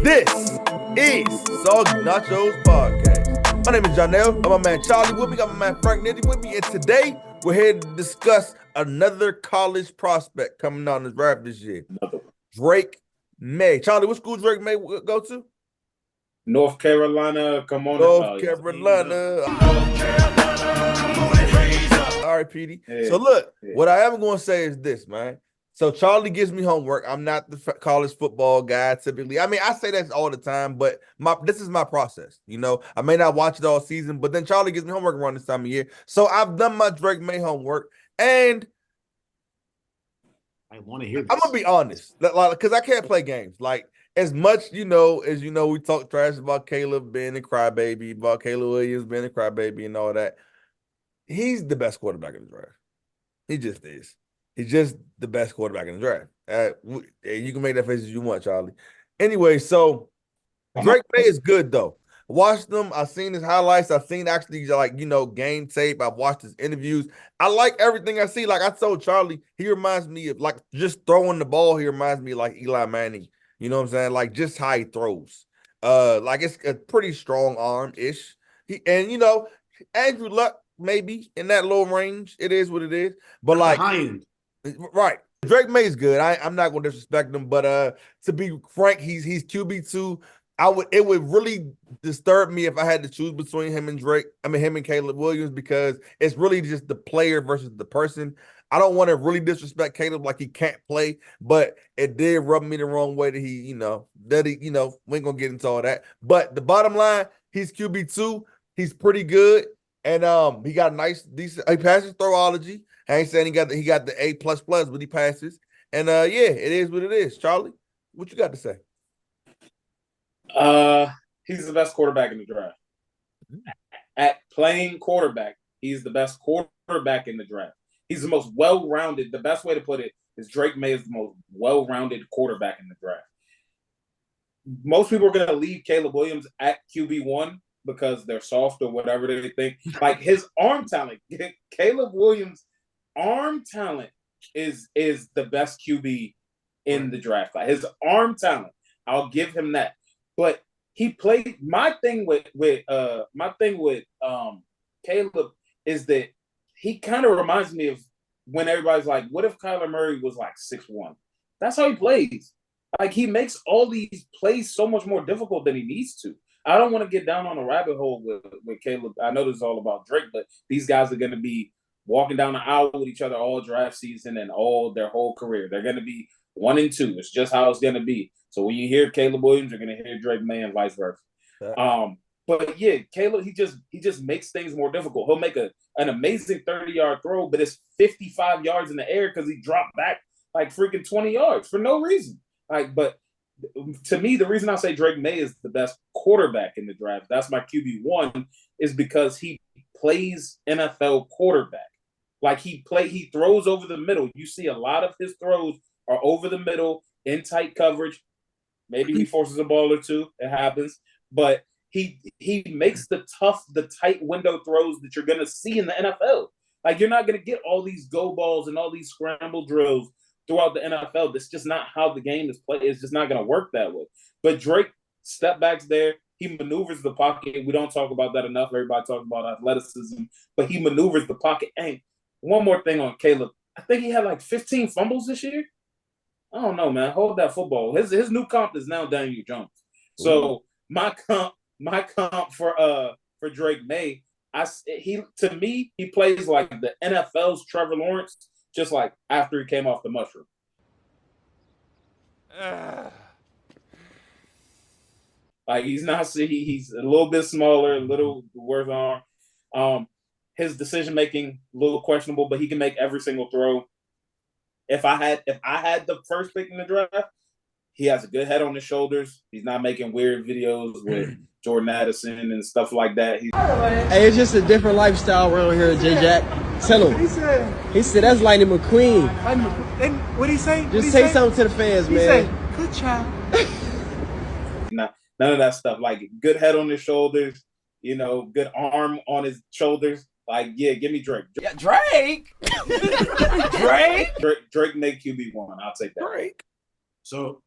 This is Soggy Nachos Podcast. My name is Janelle. I'm my man Charlie with me. Got my man Frank Nitty with me. And today we're here to discuss another college prospect coming out in the draft this year. Drake Maye. Charlie, what school Drake Maye go to? North Carolina. Come on. North Carolina. All right, PD. Yeah. So look, what I am going to say is this, man. So Charlie gives me homework. I'm not the college football guy typically. I mean, I say that all the time, but this is my process. You know, I may not watch it all season, but then Charlie gives me homework around this time of year. So I've done my Drake Maye homework, and I want to hear this. I'm gonna be honest, because I can't play games. Like as much, as you know, we talk trash about Caleb being a crybaby, about Caleb Williams being a crybaby, and all that. He's the best quarterback in the draft. He just is. He's just the best quarterback in the draft. You can make that face as you want, Charlie. Anyway, so Drake Maye is good, though. Watched them. I've seen his highlights. I've seen actually, game tape. I've watched his interviews. I like everything I see. Like I told Charlie, he reminds me of, just throwing the ball. He reminds me of, Eli Manning. You know what I'm saying? Like, just how he throws. It's a pretty strong arm-ish. Andrew Luck, maybe, in that low range. It is what it is. But, high end. Right. Drake Maye's good. I'm not gonna disrespect him, but to be frank, he's QB2. It would really disturb me if I had to choose between him and Caleb Williams, because it's really just the player versus the person. I don't want to really disrespect Caleb like he can't play, but it did rub me the wrong way that we ain't gonna get into all that. But the bottom line, he's QB2, he's pretty good, and he got decent. He passes throwology. I ain't saying he got the A++, but he passes. And it is what it is. Charlie, what you got to say? He's the best quarterback in the draft. At playing quarterback, he's the best quarterback in the draft. He's the most well-rounded. The best way to put it is Drake Maye is the most well-rounded quarterback in the draft. Most people are going to leave Caleb Williams at QB1 because they're soft or whatever they think. Like his arm talent, Caleb Williams' arm talent is the best QB in the draft. Like his arm talent, I'll give him that. But he played. My thing with Caleb is that he kind of reminds me of when everybody's like, "What if Kyler Murray was like 6'1"?" That's how he plays. Like he makes all these plays so much more difficult than he needs to. I don't want to get down on a rabbit hole with Caleb. I know this is all about Drake, but these guys are going to be walking down the aisle with each other all draft season and all their whole career. They're going to be 1 and 2. It's just how it's going to be. So when you hear Caleb Williams, you're going to hear Drake Maye and vice versa. Yeah. But yeah, Caleb, he just makes things more difficult. He'll make an amazing 30-yard throw, but it's 55 yards in the air because he dropped back like freaking 20 yards for no reason. But to me, the reason I say Drake Maye is the best quarterback in the draft, that's my QB1, is because he plays NFL quarterback. Like he throws over the middle. You see a lot of his throws are over the middle in tight coverage. Maybe he forces a ball or two. It happens. But he makes the tight window throws that you're going to see in the NFL. Like you're not going to get all these go balls and all these scramble drills throughout the NFL. That's just not how the game is played. It's just not going to work that way. But Drake step backs there. He maneuvers the pocket. We don't talk about that enough. Everybody talks about athleticism. But he maneuvers the pocket. And one more thing on Caleb. I think he had like 15 fumbles this year. I don't know, man. Hold that football. His new comp is now Daniel Jones. So my comp for Drake Maye, to me he plays like the NFL's Trevor Lawrence, just like after he came off the mushroom. Like he's a little bit smaller, a little worse arm. His decision making a little questionable, but he can make every single throw. If I had the first pick in the draft, he has a good head on his shoulders. He's not making weird videos with Jordan Addison and stuff like that. Hey, it's just a different lifestyle around here, J Jack. Tell him. He said that's Lightning McQueen. What'd he say? Just say something to the fans, man. He said, good child. None of that stuff. Like good head on his shoulders, good arm on his shoulders. Like, yeah, give me Drake. Yeah, Drake. Drake make QB1. I'll take that. Drake. So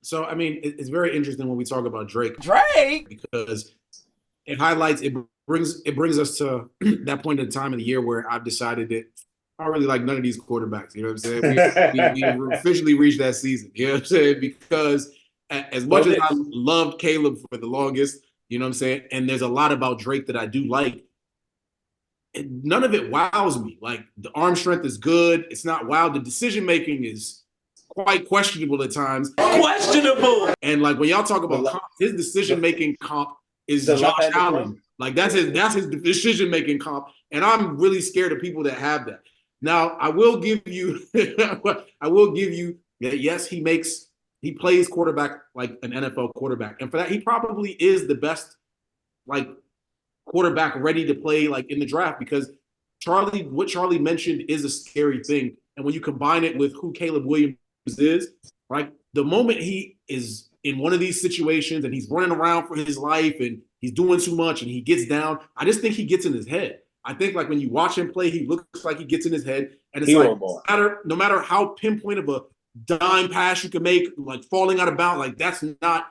So I mean, it's very interesting when we talk about Drake because it brings us to that point in time of the year where I've decided that I don't really like none of these quarterbacks. You know what I'm saying? We officially reached that season. You know what I'm saying? Because as much as I loved Caleb for the longest, you know what I'm saying, and there's a lot about Drake that I do like. None of it wows me. Like the arm strength is good. It's not wild. The decision making is quite questionable at times. Questionable. And like when y'all talk about comp, his decision making comp is Josh Allen. Like that's his decision making comp. And I'm really scared of people that have that. Now I will give you that yes, he plays quarterback like an NFL quarterback. And for that, he probably is the best like quarterback ready to play like in the draft because what Charlie mentioned is a scary thing. And when you combine it with who Caleb Williams is, like the moment he is in one of these situations and he's running around for his life and he's doing too much and he gets down, I just think he gets in his head. I think like when you watch him play, he looks like he gets in his head. And it's no matter how pinpoint of a dime pass you can make, like falling out of bounds, like that's not,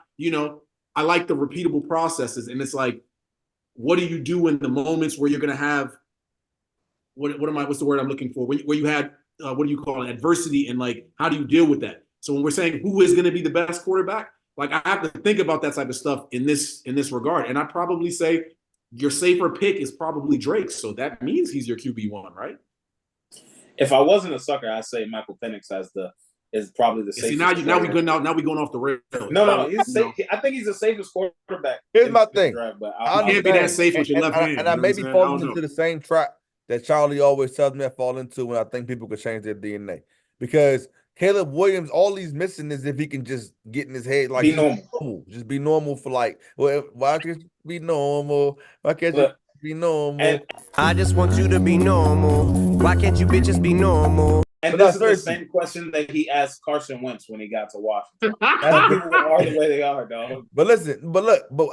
I like the repeatable processes. And it's like, what do you do in the moments where you're going to have what's the word I'm looking for? Where you had, what do you call it? Adversity, and like, how do you deal with that? So when we're saying who is going to be the best quarterback, like I have to think about that type of stuff in this regard. And I'd probably say your safer pick is probably Drake. So that means he's your QB1, right? If I wasn't a sucker, I'd say Michael Penix is probably the safest. See, now we going off the rails. No, he's safe. I think he's the safest quarterback. Here's my thing. Draft, but I can't be that safe with your left hand. And I may be falling into the same trap that Charlie always tells me I fall into when I think people could change their DNA. Because Caleb Williams, all he's missing is if he can just get in his head, like be normal. Just be normal for like, well, why can't you be normal? Why can't you be normal? I just want you to be normal. Why can't you bitches be normal? And this is the same question that he asked Carson Wentz when he got to Washington. People are the way they are, dog. But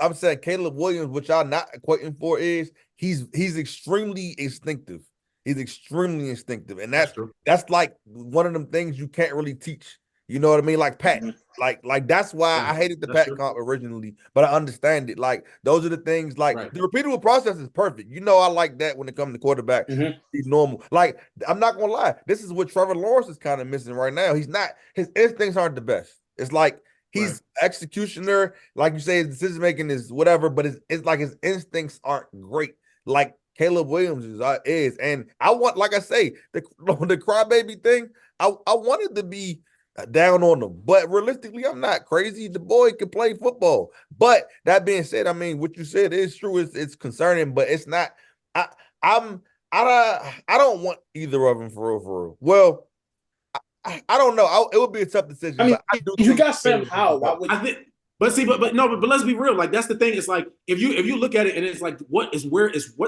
I'm saying Caleb Williams, what y'all not equating for is he's extremely instinctive. He's extremely instinctive, and that's like one of them things you can't really teach. You know what I mean? Like Pat, like that's why I hated the Pat comp originally, but I understand it. Like those are the things. Like the repeatable process is perfect. I like that when it comes to quarterback. He's normal. Like I'm not gonna lie, this is what Trevor Lawrence is kind of missing right now. He's not. His instincts aren't the best. It's like he's executioner, like you say, his decision making is whatever, but it's like his instincts aren't great. Like Caleb Williams is, and I want, like I say, the crybaby thing. I wanted to be down on him, but realistically, I'm not crazy. The boy can play football. But that being said, I mean, what you said is true. It's concerning, but it's not. I don't want either of them for real. Well, I don't know. It would be a tough decision. I mean, but you got Sam Howell. Why would you? But let's be real. Like that's the thing. It's like if you look at it and it's like what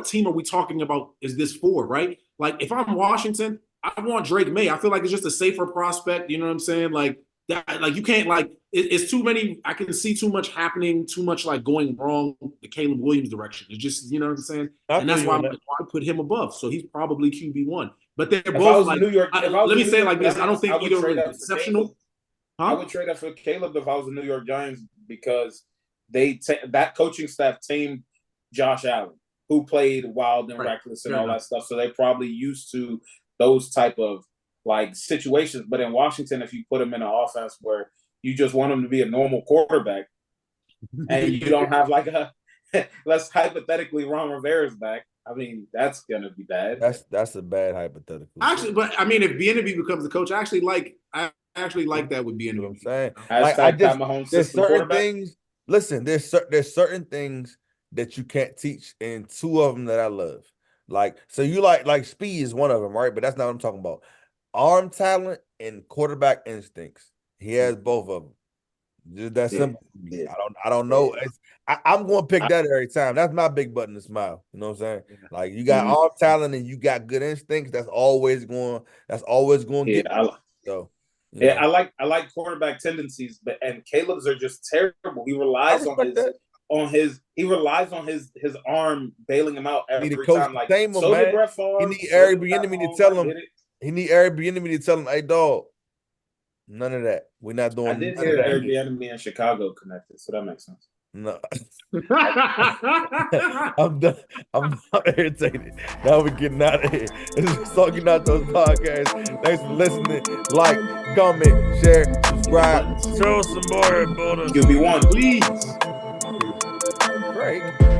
team are we talking about? Is this for, right? Like if I'm Washington, I want Drake Maye. I feel like it's just a safer prospect. You know what I'm saying? Like that. Like you can't it's too many. I can see too much happening. Too much like going wrong the Caleb Williams direction. It's just you know what I'm saying. And that's why I put him above. So he's probably QB1. But they're both like. Let me say it like this. I don't think either are exceptional. I would trade that for Caleb if I was the New York Giants because that coaching staff tamed Josh Allen, who played wild and reckless and all that stuff. So they're probably used to those type of like situations. But in Washington, if you put him in an offense where you just want him to be a normal quarterback and you don't have like let's hypothetically Ron Rivera's back. I mean, that's gonna be bad. That's a bad hypothetical. Actually, but I mean, if Bieniemy becomes the coach, I actually like that would be in what I'm saying. There's certain things. Listen, there's certain things that you can't teach, and two of them that I love. Like, so you like speed is one of them, right? But that's not what I'm talking about. Arm talent and quarterback instincts. He has both of them. Just that simple. Yeah. I don't know. I'm going to pick that every time. That's my big button to smile. You know what I'm saying? Like you got arm talent and you got good instincts. That's always going to get. So. Yeah, I like quarterback tendencies, and Caleb's are just terrible. He relies on his arm bailing him out every time. Like so did Brett Favre. He need Eric Bieniemy to tell him. He need Eric Bieniemy to tell him, "Hey, dog, None of that. We're not I doing did none hear of that. Eric Bieniemy and Chicago connected, so that makes sense. No. I'm done. I'm irritated. Now we're getting out of here. This is Soggy Nachos podcast. Thanks for listening. Like, comment, share, subscribe. Show us some more bonus. QB1. Please. Great.